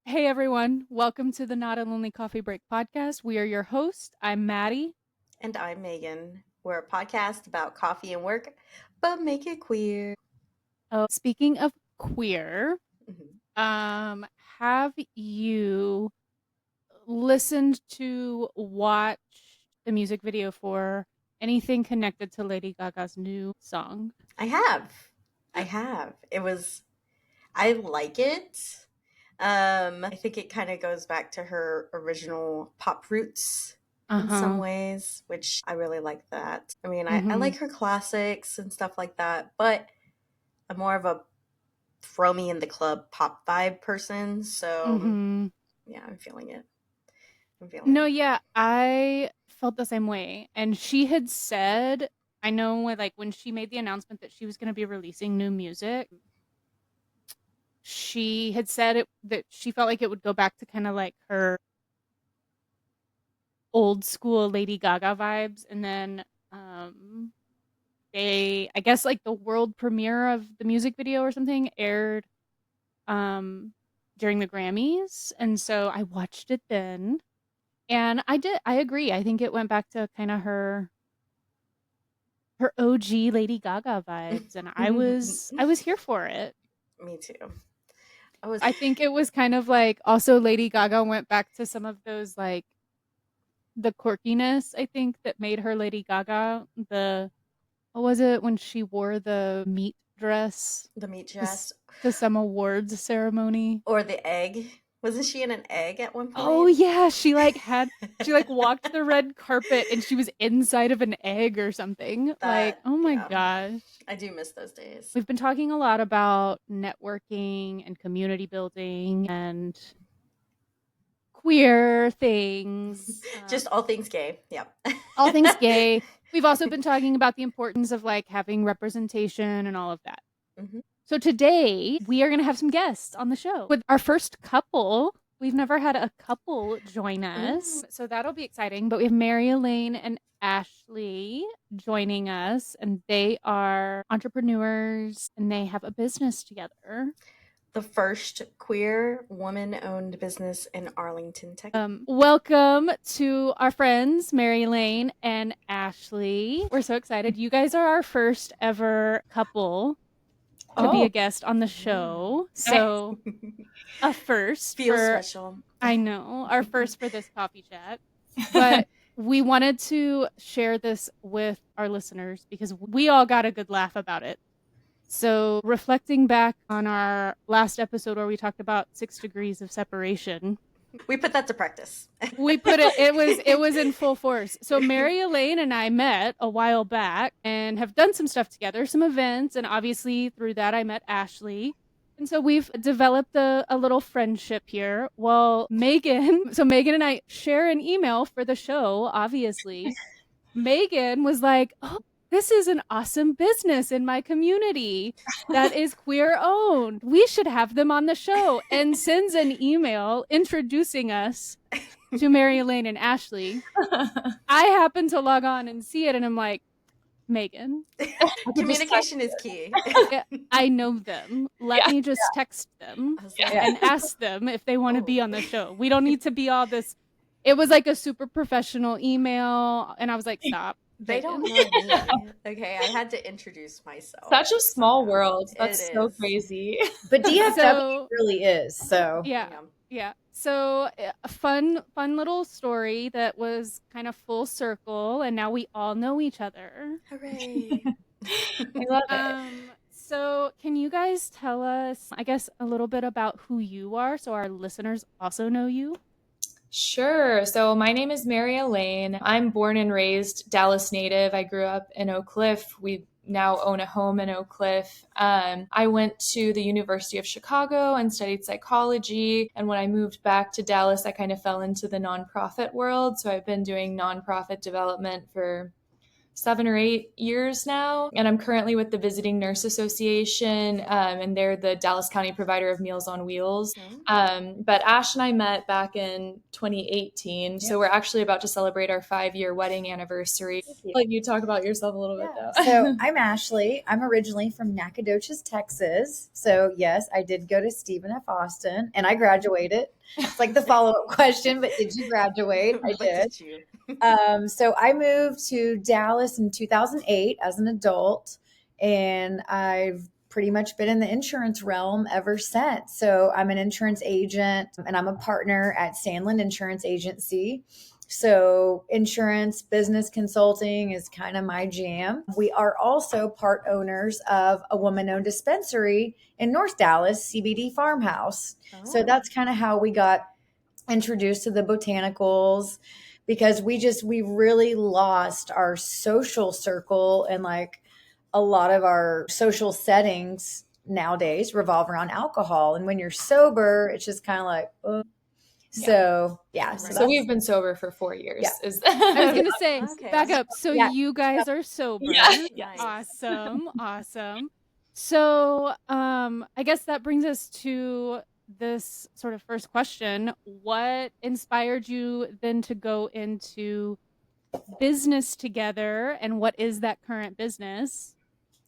Hey everyone, welcome to the Not a Lonely Coffee Break podcast. We are your hosts. I'm Maddie. And I'm Meaghan. We're a podcast about coffee and work, but make it queer. Oh, speaking of queer, Mhm. have you listened to watch the music video for anything connected to Lady Gaga's new song? I have. I have. I like it. I think it kind of goes back to her original pop roots in some Uh-huh. ways, which I really like that. I mean, I Mm-hmm. like her classics and stuff like that, but I'm more of a throw me in the club pop vibe person. So, Mm-hmm. yeah, I'm feeling it. I'm feeling No, it. yeah, I felt the same way. And she had said, I know when she made the announcement that she was going to be releasing new music, she had said that she felt like it would go back to kind of like her old school Lady Gaga vibes. And then I guess like the world premiere of the music video or something aired um, during the Grammys. And so I watched it then. And I agree. I think it went back to kind of her OG Lady Gaga vibes. And I was here for it. Me too. I was I think it was kind of like also Lady Gaga went back to some of those like the quirkiness, I think, that made her Lady Gaga. What was it when she wore the meat dress the meat to, dress to some awards ceremony? or the egg. Wasn't she in an egg at one Oh point? yeah, she like walked the red carpet and she was inside of an egg or something. Like, That, oh my yeah, gosh. I do miss those days. We've been talking a lot about networking and community building and queer things. Just all things gay. Yep. All things gay. We've also been talking about the importance of like having representation and all of that. hmm So today we are going to have some guests on the show with our first couple. We've never had a couple join us. So that'll be exciting. But we have Mary Elaine and Ashley joining us, and they are entrepreneurs and they have a business together. The first queer woman owned business in Arlington, Texas. Welcome to our friends, Mary Elaine and Ashley. We're so excited. You guys are our first ever couple to be a Oh, guest on the show. So, a first Feels for, special. I know, our first for this coffee chat. But we wanted to share this with our listeners because we all got a good laugh about it. So, reflecting back on our last episode where we talked about 6 degrees of separation, We put that to practice. we put it was in full force. So Mary Elaine and I met a while back and have done some stuff together, some events, and obviously through that I met Ashley. And so we've developed a little friendship here. Well, Meaghan and I share an email for the show, obviously. Meaghan was like, "Oh, this is an awesome business in my community that is queer owned. We should have them on the show." And sends an email introducing us to Mary Elaine and Ashley. I happen to log on and see it, and I'm like, Meaghan, Communication is key. I know them. Let yeah. me just text them I was Yeah. like, and ask them if they want to be oh. on the show. We don't need to be all this. It was like a super professional email, and I was like, stop. They don't Meaghan. know me. Okay, I had to introduce myself. Such a small somehow. world. It That's so is. crazy. But DFW So really is. So yeah, Yeah. yeah. So a fun little story that was kind of full circle, and now we all know each other. Hooray. I love it. So can you guys tell us, I guess, a little bit about who you are so our listeners also know you? Sure. So my name is Mary Elaine. I'm born and raised Dallas native. I grew up in Oak Cliff. We now own a home in Oak Cliff. I went to the University of Chicago and studied psychology. And when I moved back to Dallas, I kind of fell into the nonprofit world. So I've been doing nonprofit development for 7 or 8 years now. And I'm currently with the Visiting Nurse Association, and they're the Dallas County provider of Meals on Wheels. But Ash and I met back in 2018. So we're actually about to celebrate our 5-year wedding anniversary. Like, you talk about yourself a little bit, though. So I'm Ashley. I'm originally from Nacogdoches, Texas. So yes, I did go to Stephen F. Austin and I graduated. It's like the follow-up question, but did you graduate? I did. So I moved to Dallas in 2008 as an adult, and I've pretty much been in the insurance realm ever since. So I'm an insurance agent and I'm a partner at Sandland Insurance Agency. So insurance business consulting is kind of my jam. We are also part owners of a woman-owned dispensary in North Dallas, CBD Farmhouse. So that's kind of how we got introduced to the botanicals, because we really lost our social circle, and like a lot of our social settings nowadays revolve around alcohol. And when you're sober, it's just kind of like, oh. So yeah. So we've been sober for 4 years. I was going to say, back up. So you guys are sober. Awesome. So I guess that brings us to this sort of first question. What inspired you then to go into business together, and what is that current business?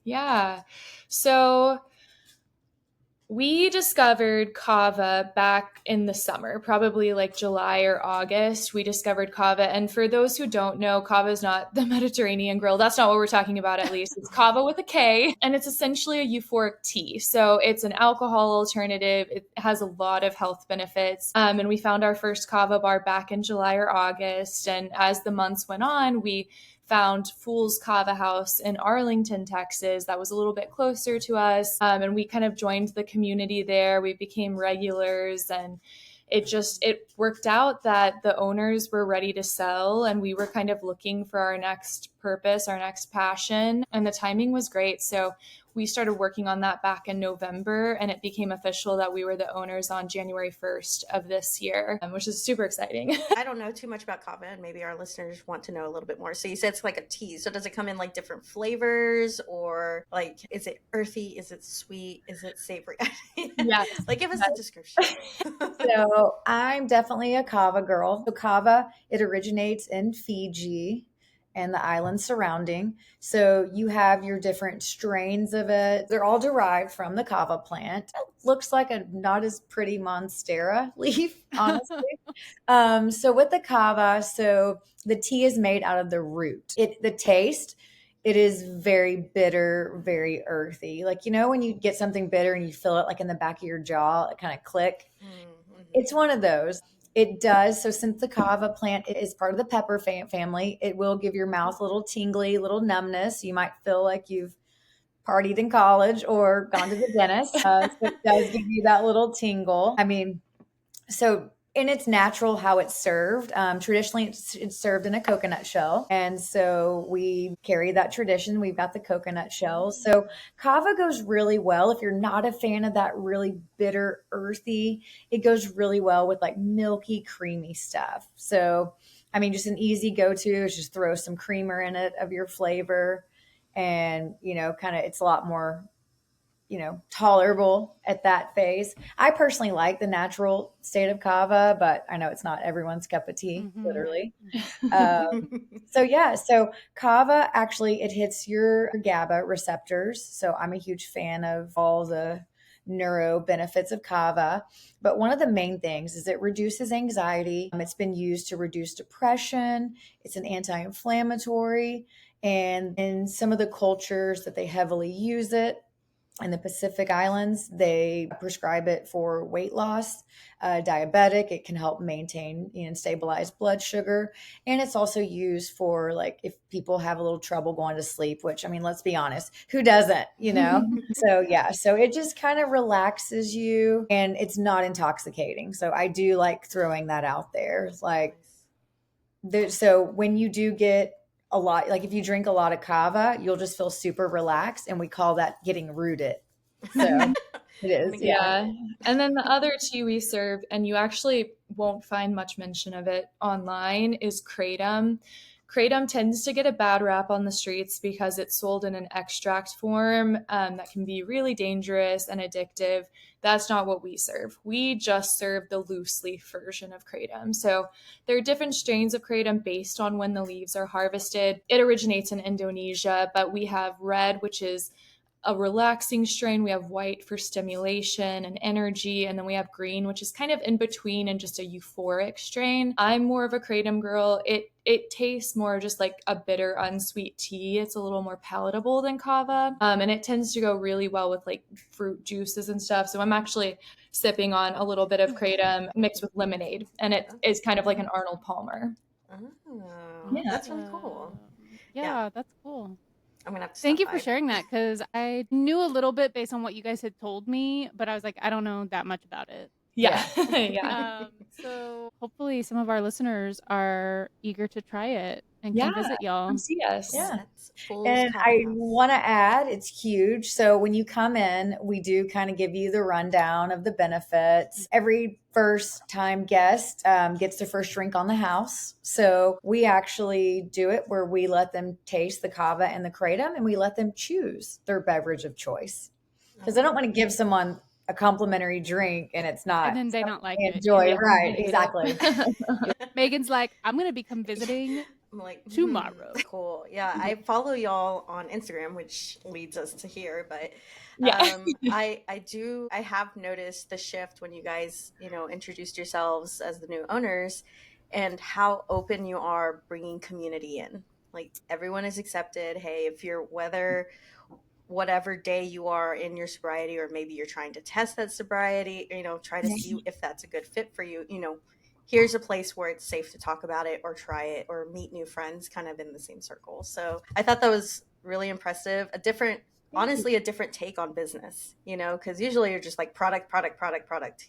Yeah. So we discovered kava back in the summer, probably like July or August. We discovered kava. And for those who don't know, kava is not the Mediterranean grill. That's not what we're talking about, at least. It's kava with a K. And it's essentially a euphoric tea. So it's an alcohol alternative. It has a lot of health benefits. And we found our first kava bar back in July or August. And as the months went on, we found Fools Kava House in Arlington, Texas. That was a little bit closer to us. And we kind of joined the community there. We became regulars, and it worked out that the owners were ready to sell, and we were kind of looking for our next purpose, our next passion, and the timing was great. So we started working on that back in November, and it became official that we were the owners on January 1st of this year, which is super exciting. I don't know too much about kava, and maybe our listeners want to know a little bit more. So you said it's like a tea. So does it come in like different flavors, or like, is it earthy? Is it sweet? Is it savory? Yes. Like, give us a description. So I'm definitely a kava girl. So kava, it originates in Fiji and the islands surrounding. So you have your different strains of it. They're all derived from the kava plant. It looks like a not as pretty monstera leaf, honestly. So with the kava, so the tea is made out of the root. The taste, it is very bitter, very earthy. Like, you know, when you get something bitter and you feel it like in the back of your jaw, it kind of click. It's one of those. It does. So since the kava plant is part of the pepper family, it will give your mouth a little tingly, little numbness. You might feel like you've partied in college or gone to the dentist. So it does give you that little tingle. I mean, so in its natural how it's served, traditionally it's served in a coconut shell. And so we carry that tradition. We've got the coconut shells. So kava goes really well. If you're not a fan of that really bitter, earthy, it goes really well with like milky, creamy stuff. So, I mean, just an easy go-to is just throw some creamer in it of your flavor. And, you know, kind of, it's a lot more, you know, tolerable at that phase. I personally like the natural state of kava, but I know it's not everyone's cup of tea, literally. So kava actually, it hits your GABA receptors. So I'm a huge fan of all the neuro benefits of kava. But one of the main things is it reduces anxiety. It's been used to reduce depression. It's an anti-inflammatory. And in some of the cultures that they heavily use it, in the Pacific Islands, they prescribe it for weight loss, diabetic. It can help maintain and stabilize blood sugar. And it's also used for like if people have a little trouble going to sleep, which, I mean, let's be honest, who doesn't, you know? So it just kind of relaxes you, and it's not intoxicating. So I do like throwing that out there. Like, so when you do get a lot, like if you drink a lot of kava, you'll just feel super relaxed, and we call that getting rooted. So it is. Yeah. And then the other tea we serve, and you actually won't find much mention of it online, is kratom. Kratom tends to get a bad rap on the streets because it's sold in an extract form that can be really dangerous and addictive. That's not what we serve. We just serve the loose leaf version of Kratom. So there are different strains of Kratom based on when the leaves are harvested. It originates in Indonesia, but we have red, which is a relaxing strain. We have white for stimulation and energy. And then we have green, which is kind of in between and just a euphoric strain. I'm more of a Kratom girl. It tastes more just like a bitter, unsweet tea. It's a little more palatable than kava. And it tends to go really well with like fruit juices and stuff. So I'm actually sipping on a little bit of Kratom mixed with lemonade. And it is kind of like an Arnold Palmer. Oh, that's really cool. Yeah, that's cool. I'm gonna have to Thank you stop for by. sharing that, because I knew a little bit based on what you guys had told me, but I was like, I don't know that much about it. Yeah. Yeah. So hopefully some of our listeners are eager to try it and Yeah. come visit y'all. Come see us. Yeah. That's Fools And Kava I House. want to add, it's huge. So when you come in, we do kind of give you the rundown of the benefits. Every first time guest gets their first drink on the house. So we actually do it where we let them taste the kava and the kratom, and we let them choose their beverage of choice. Because I don't want to give someone a complimentary drink and it's not And then they don't like they it. enjoy. Yeah. Right, exactly. Megan's like, I'm going to become visiting I'm like, tomorrow. cool. Yeah, I follow y'all on Instagram, which leads us to here. But Yeah. I have noticed the shift when you guys, introduced yourselves as the new owners, and how open you are bringing community in. Like everyone is accepted. Hey, if you're whatever day you are in your sobriety, or maybe you're trying to test that sobriety, try to see if that's a good fit for you, here's a place where it's safe to talk about it or try it or meet new friends kind of in the same circle. So I thought that was really impressive. Honestly, a different take on business, because usually you're just like product, product, product, product,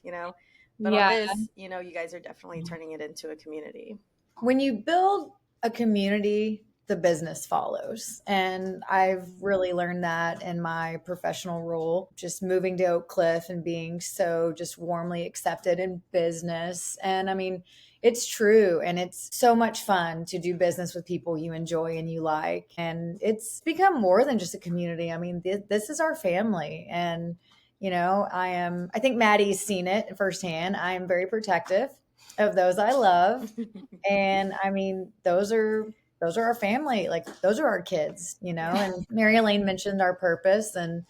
but on Yeah. this, you guys are definitely turning it into a community. When you build a community, the business follows. And I've really learned that in my professional role, just moving to Oak Cliff and being so just warmly accepted in business. And I mean, it's true. And it's so much fun to do business with people you enjoy and you like. And it's become more than just a community. I mean, this is our family. And, I think Maddie's seen it firsthand. I am very protective of those I love. And I mean, those are our family. Like those are our kids, and Mary Elaine mentioned our purpose. And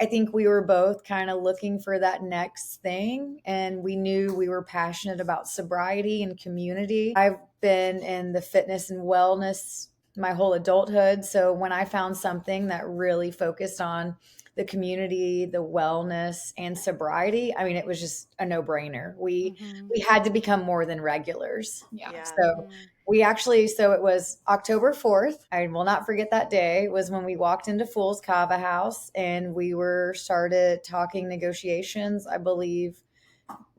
I think we were both kind of looking for that next thing. And we knew we were passionate about sobriety and community. I've been in the fitness and wellness my whole adulthood. So when I found something that really focused on the community, the wellness, and sobriety, I mean, it was just a no-brainer. We had to become more than regulars. Yeah. So so it was October 4th. I will not forget that day, was when we walked into Fools Kava House and we started talking negotiations, I believe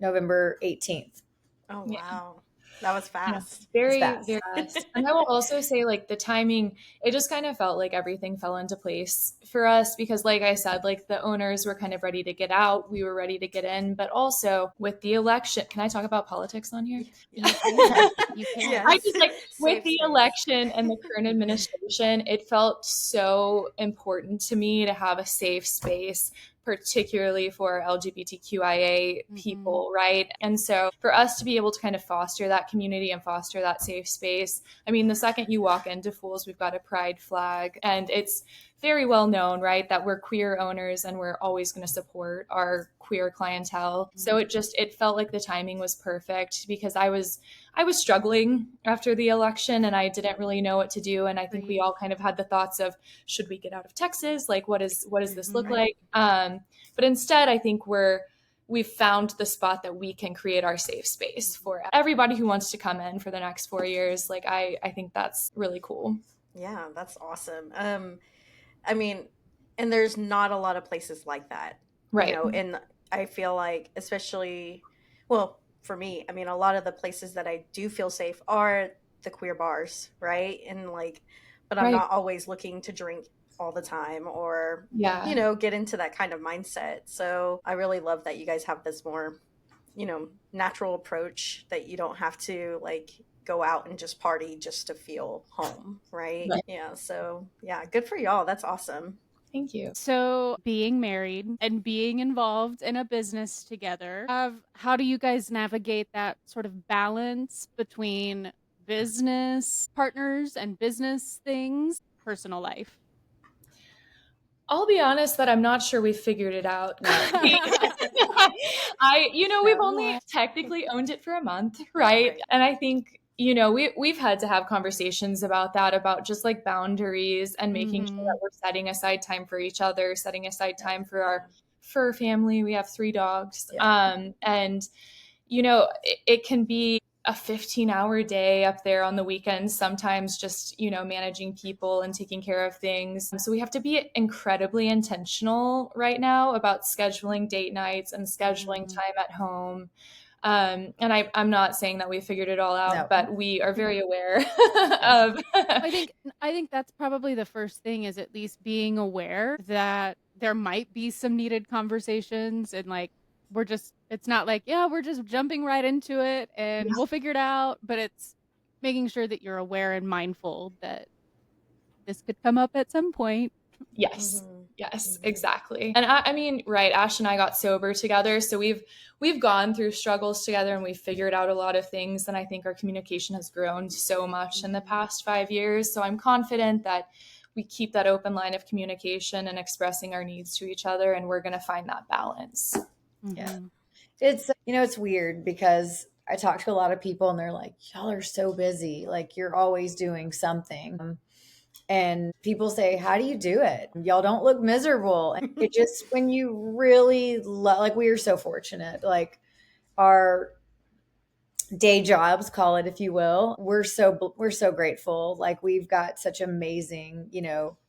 November 18th. Oh, wow. That was fast. Very, fast. very fast. And I will also say, like, the timing, it just kind of felt like everything fell into place for us because, like I said, like the owners were kind of ready to get out. We were ready to get in. But also with the election, can I talk about politics on here? You can. You can. Yes. I just like with Safe the space. election and the current administration, it felt so important to me to have a safe space, particularly for LGBTQIA people, right? And so for us to be able to kind of foster that community and foster that safe space, I mean, the second you walk into Fools, we've got a pride flag, and it's very well known, right, that we're queer owners and we're always going to support our queer clientele. So it felt like the timing was perfect because I was struggling after the election and I didn't really know what to do. And I think we all kind of had the thoughts of, should we get out of Texas? Like, what does this look like? But instead, I think we've found the spot that we can create our safe space for everybody who wants to come in for the next 4 years. Like, I think that's really cool. Yeah, that's awesome. I mean, and there's not a lot of places like that, right? And I feel like, especially, well, for me, I mean, a lot of the places that I do feel safe are the queer bars, right? And like, but I'm not always looking to drink all the time or, get into that kind of mindset. So I really love that you guys have this more, natural approach that you don't have to like go out and just party just to feel home, right? Right. Yeah. So yeah, good for y'all. That's awesome. Thank you. So, being married and being involved in a business together, how do you guys navigate that sort of balance between business partners and business things, personal life? I'll be honest that I'm not sure we figured it out. No. We've only technically owned it for a month, right? Right. And I think, we've had to have conversations about that, about just like boundaries and making sure that we're setting aside time for each other, setting aside time for our fur family. We have 3 dogs. And it can be a 15-hour day up there on the weekends, sometimes just, managing people and taking care of things. So we have to be incredibly intentional right now about scheduling date nights and scheduling time at home. And I'm not saying that we figured it all out, No. but we are very aware of. I think that's probably the first thing, is at least being aware that there might be some needed conversations, and like it's not like, yeah, we're just jumping right into it and we'll figure it out, but it's making sure that you're aware and mindful that this could come up at some point. Yes. Yes, exactly. And I mean, right, Ash and I got sober together, so we've gone through struggles together and we've figured out a lot of things, and I think our communication has grown so much in the past 5 years. So I'm confident that we keep that open line of communication and expressing our needs to each other, and we're going to find that balance. Yeah. It's weird because I talk to a lot of people and they're like, y'all are so busy. Like, you're always doing something. And people say, how do you do it? Y'all don't look miserable. And it just, when you really like, we are so fortunate. Like, our day jobs, call it, if you will, we're so grateful. Like, we've got such amazing,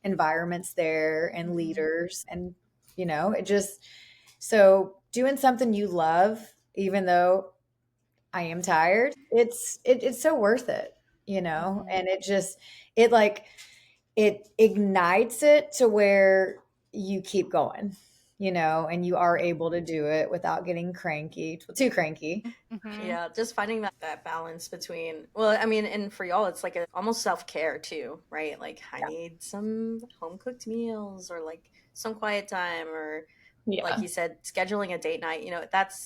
environments there and leaders, and it just, so doing something you love, even though I am tired, it's so worth it, and it ignites it to where you keep going, and you are able to do it without getting too cranky. Yeah, just finding that balance between, well, I mean, and for y'all, it's like almost self-care too, right? Like, I need some home cooked meals, or like some quiet time, or like you said, scheduling a date night.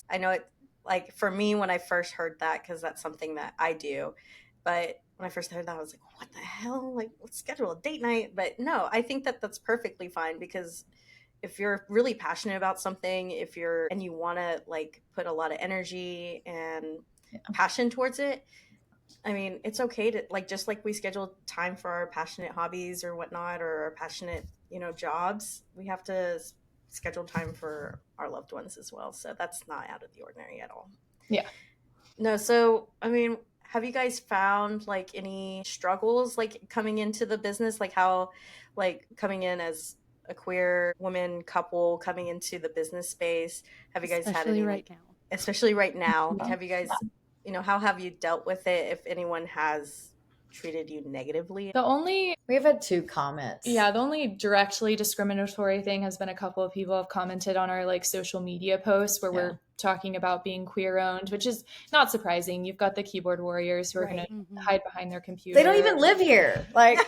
I know it, like for me, when I first heard that, because that's something that I do, but when I first heard that, I was like, what the hell? Like, let's schedule a date night. But no, I think that that's perfectly fine, because if you're really passionate about something, and you want to like put a lot of energy and passion towards it, I mean, it's okay to, like, just like we schedule time for our passionate hobbies or whatnot, or our passionate, jobs, we have to schedule time for our loved ones as well. So that's not out of the ordinary at all. Yeah. No, so I mean, have you guys found like any struggles like coming into the business, like how, like coming in as a queer woman couple coming into the business space? Have you guys had any, like, especially right now, have you guys, how have you dealt with it, if anyone has treated you negatively? We've had 2 comments. Yeah, the only directly discriminatory thing has been a couple of people have commented on our like social media posts where we're talking about being queer owned, which is not surprising. You've got the keyboard warriors who are going to hide behind their computer. They don't even live here. Like,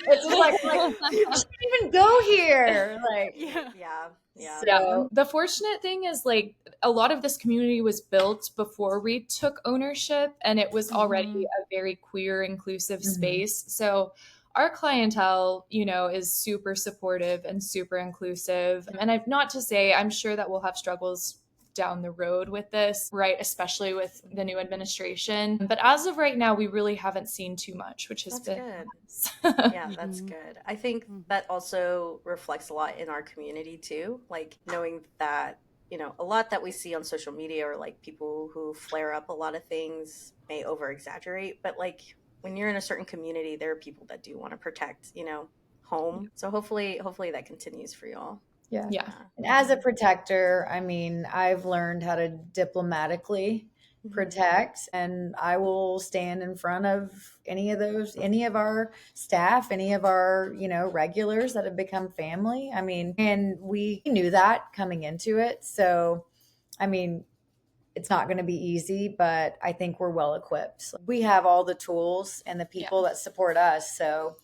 it's just like you shouldn't even go here. Like, yeah. So the fortunate thing is, like, a lot of this community was built before we took ownership, and it was already a very queer, inclusive space. So our clientele, is super supportive and super inclusive. And I've not to say, I'm sure that we'll have struggles down the road with this, right? Especially with the new administration. But as of right now, we really haven't seen too much, which has been good. Nice. Yeah, that's good. I think that also reflects a lot in our community too. Like, knowing that, a lot that we see on social media, or like people who flare up a lot of things, may over exaggerate, but like when you're in a certain community, there are people that do want to protect, home. So hopefully that continues for y'all. Yeah. And as a protector, I mean, I've learned how to diplomatically protect, and I will stand in front of any of our staff, any of our, regulars that have become family. I mean, and we knew that coming into it. So, I mean, it's not going to be easy, but I think we're well equipped. We have all the tools and the people that support us. So,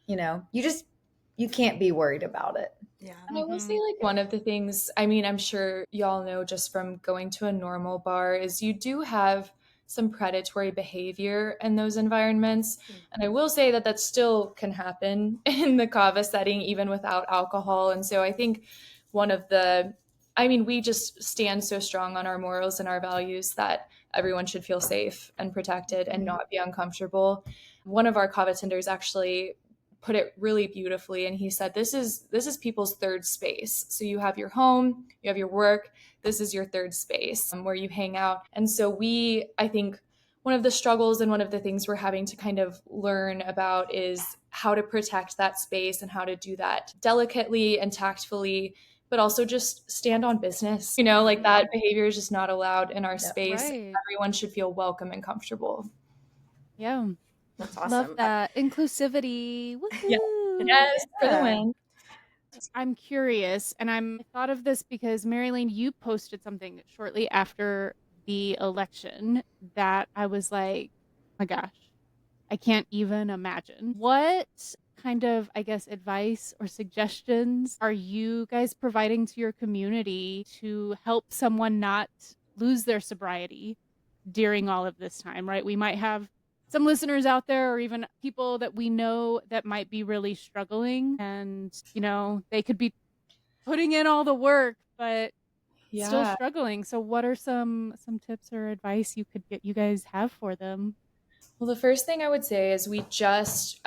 you can't be worried about it. Yeah. And I will say, like, one of the things, I mean, I'm sure y'all know just from going to a normal bar, is you do have some predatory behavior in those environments. And I will say that that still can happen in the kava setting, even without alcohol. And so I think one of the, I mean, we just stand so strong on our morals and our values that everyone should feel safe and protected and not be uncomfortable. One of our kava tenders actually put it really beautifully, and he said this is people's third space. So you have your home, you have your work, this is your third space, where you hang out. And so I think one of the struggles and one of the things we're having to kind of learn about is how to protect that space and how to do that delicately and tactfully, but also just stand on business. Like, that behavior is just not allowed in our space. Right. Everyone should feel welcome and comfortable. Yeah. That's awesome. Love that. Inclusivity. Yeah. Woohoo. Yes, for the win. I'm curious, and I thought of this because Mary Elaine, you posted something shortly after the election that I was like, oh my gosh, I can't even imagine. What kind of, I guess, advice or suggestions are you guys providing to your community to help someone not lose their sobriety during all of this time, right? We might have some listeners out there or even people that we know that might be really struggling, and they could be putting in all the work but still struggling. So what are some tips or advice you guys have for them? Well, the first thing I would say is we just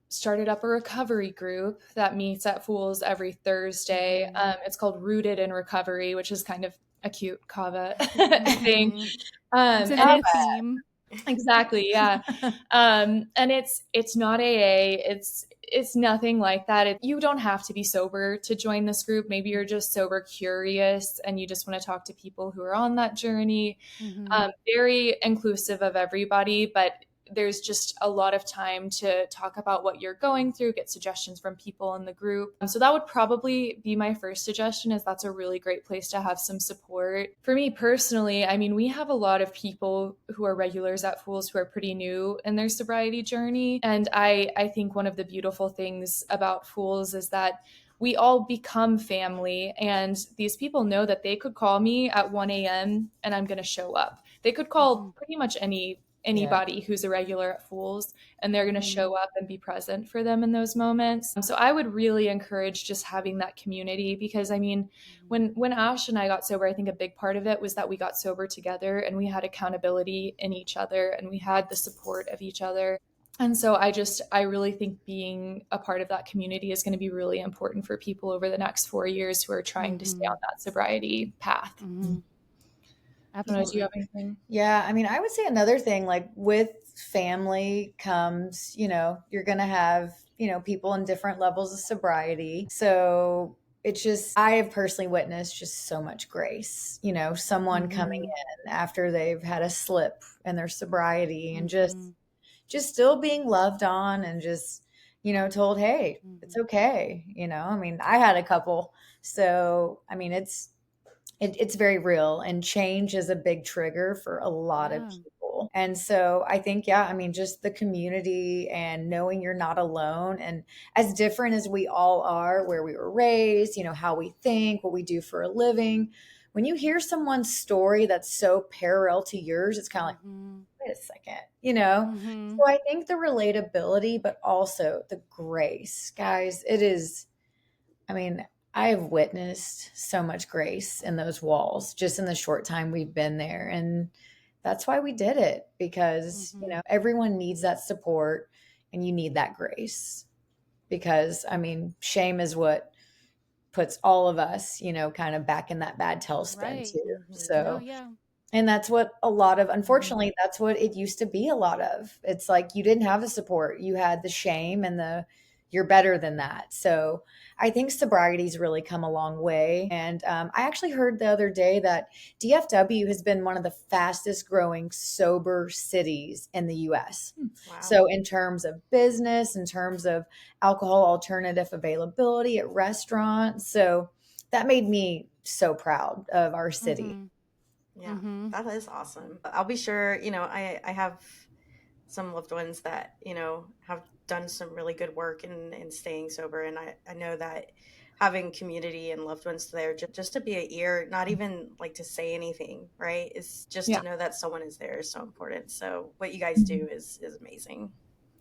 started up a recovery group that meets at Fools every Thursday. It's called Rooted in Recovery, which is kind of a cute kava thing. It's a theme. Exactly, yeah. And it's not AA. It's nothing like that. You don't have to be sober to join this group. Maybe you're just sober curious and you just want to talk to people who are on that journey. Very inclusive of everybody, but there's just a lot of time to talk about what you're going through, get suggestions from people in the group. So that would probably be my first suggestion, is that's a really great place to have some support. For me personally, I mean, we have a lot of people who are regulars at Fools who are pretty new in their sobriety journey. And I think one of the beautiful things about Fools is that we all become family, and these people know that they could call me at 1 a.m. and I'm going to show up. They could call pretty much anybody who's a regular at Fools, and they're going to show up and be present for them in those moments. So I would really encourage just having that community, because I mean, when Ash and I got sober, I think a big part of it was that we got sober together and we had accountability in each other and we had the support of each other. And so I really think being a part of that community is going to be really important for people over the next 4 years who are trying to stay on that sobriety path. Absolutely. Do you have anything? Yeah, I mean, I would say another thing, like with family comes, you're going to have, people in different levels of sobriety. So it's just, I have personally witnessed just so much grace, someone coming in after they've had a slip in their sobriety and just still being loved on and just, told, hey, it's okay. I mean, I had a couple. So, I mean, it's very real, and change is a big trigger for a lot of people. And so I think, I mean, just the community and knowing you're not alone, and as different as we all are, where we were raised, how we think, what we do for a living, when you hear someone's story that's so parallel to yours, it's kind of like, wait a second, So I think the relatability, but also the grace, guys, it is, I mean, I have witnessed so much grace in those walls just in the short time we've been there. And that's why we did it, because, everyone needs that support and you need that grace, because I mean, shame is what puts all of us, kind of back in that bad tailspin too. So, and that's what a lot of, unfortunately, that's what it used to be a lot of. It's like you didn't have the support. You had the shame and you're better than that. So I think sobriety's really come a long way. And I actually heard the other day that DFW has been one of the fastest growing sober cities in the US. Wow. So in terms of business, in terms of alcohol alternative availability at restaurants. So that made me so proud of our city. Yeah, that is awesome. I'll be sure, I have some loved ones that, have done some really good work in staying sober. And I know that having community and loved ones there, just to be an ear, not even like to say anything, right? Is just Yeah. to know that someone is there is so important. So what you guys do is amazing.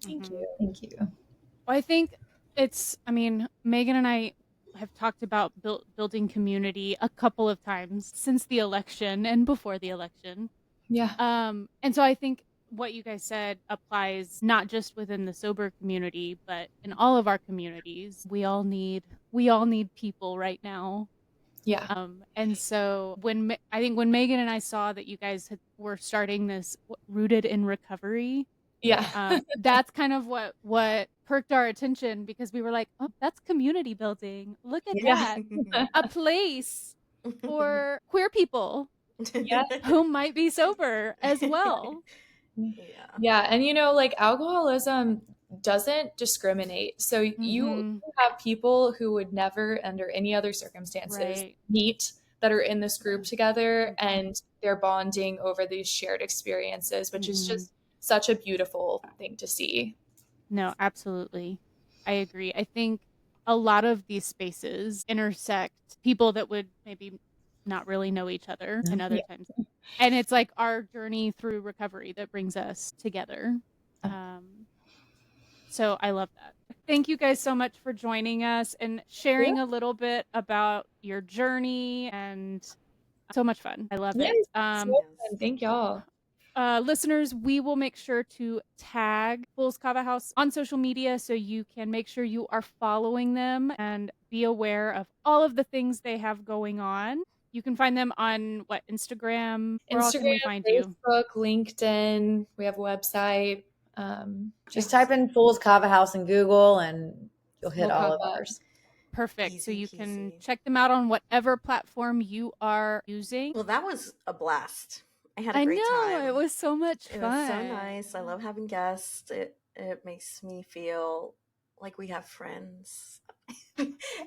Thank you. Thank you. Well, I think Meaghan and I have talked about building community a couple of times since the election and before the election. Yeah. And so I think what you guys said applies not just within the sober community, but in all of our communities. We all need people right now. Yeah. And so I think when Meaghan and I saw that you guys were starting this Rooted in Recovery, Yeah. that's kind of what perked our attention, because we were like, oh, that's community building. Look at Yeah. that. A place for queer people Yeah. who might be sober as well. Yeah. Yeah. And like alcoholism doesn't discriminate. So you have people who would never, under any other circumstances, Right. meet that are in this group together, and they're bonding over these shared experiences, which is just such a beautiful thing to see. No, absolutely. I agree. I think a lot of these spaces intersect people that would maybe not really know each other in other times. And it's like our journey through recovery that brings us together. So I love that. Thank you guys so much for joining us and sharing a little bit about your journey, and so much fun. I love it. So fun. Thank y'all. Listeners, we will make sure to tag Fools Kava House on social media so you can make sure you are following them and be aware of all of the things they have going on. You can find them on Instagram? Where else can we find you? Facebook, LinkedIn. We have a website. Just type in Fools Kava House in Google and you'll hit all of ours. Perfect. So you can check them out on whatever platform you are using. Well, that was a blast. I had a great time. It was so much fun. It was so nice. I love having guests. It makes me feel like we have friends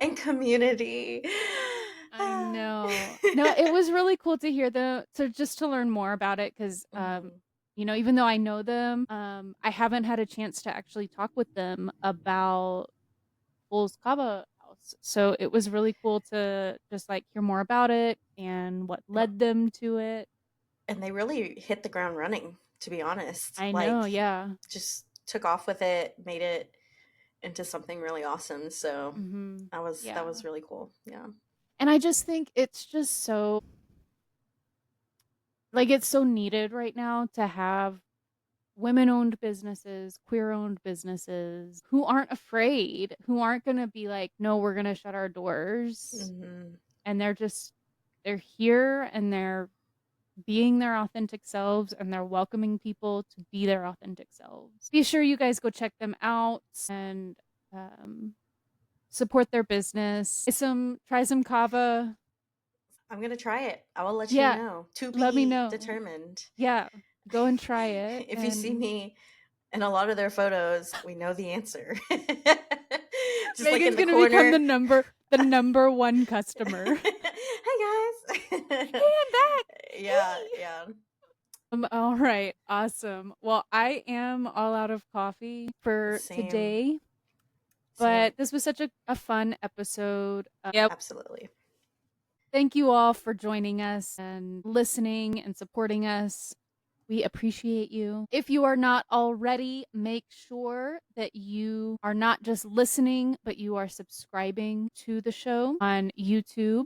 and community. I know. No, it was really cool to hear just to learn more about it, because even though I know them, I haven't had a chance to actually talk with them about Fools Kava House. So it was really cool to just hear more about it and what led them to it. And they really hit the ground running, to be honest. I know, yeah. Just took off with it, made it into something really awesome. So that was really cool. Yeah. And I just think it's just so it's so needed right now to have women-owned businesses, queer-owned businesses who aren't afraid, who aren't going to be like, no, we're going to shut our doors. And they're here and they're being their authentic selves, and they're welcoming people to be their authentic selves. Be sure you guys go check them out and support their business. Try some kava. I'm going to try it. I will let you know. Let me know. Determined. Yeah. Go and try it. If you see me in a lot of their photos, we know the answer. Just Meaghan's going to become the number one customer. Hey guys. Hey, I'm back. Yeah. All right. Awesome. Well, I am all out of coffee for today. But this was such a fun episode. Absolutely. Thank you all for joining us and listening and supporting us. We appreciate you. If you are not already, make sure that you are not just listening, but you are subscribing to the show on YouTube,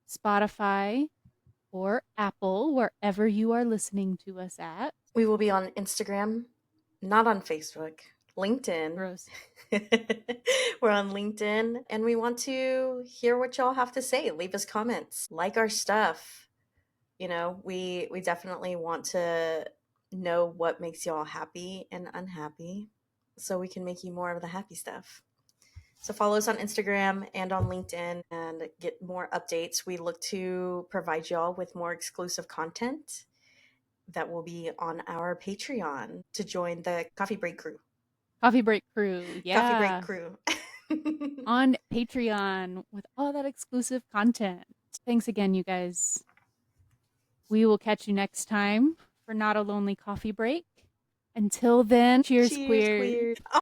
Spotify, or Apple, wherever you are listening to us at. We will be on Instagram, not on Facebook. LinkedIn. Gross. We're on LinkedIn, and we want to hear what y'all have to say. Leave us comments. Like our stuff. We definitely want to know what makes y'all happy and unhappy, so we can make you more of the happy stuff. So follow us on Instagram and on LinkedIn and get more updates. We look to provide y'all with more exclusive content that will be on our Patreon to join the Coffee Break Crew. Coffee Break Crew, yeah. Coffee Break Crew. On Patreon with all that exclusive content. Thanks again, you guys. We will catch you next time for Not a Lonely Coffee Break. Until then, cheers, queers.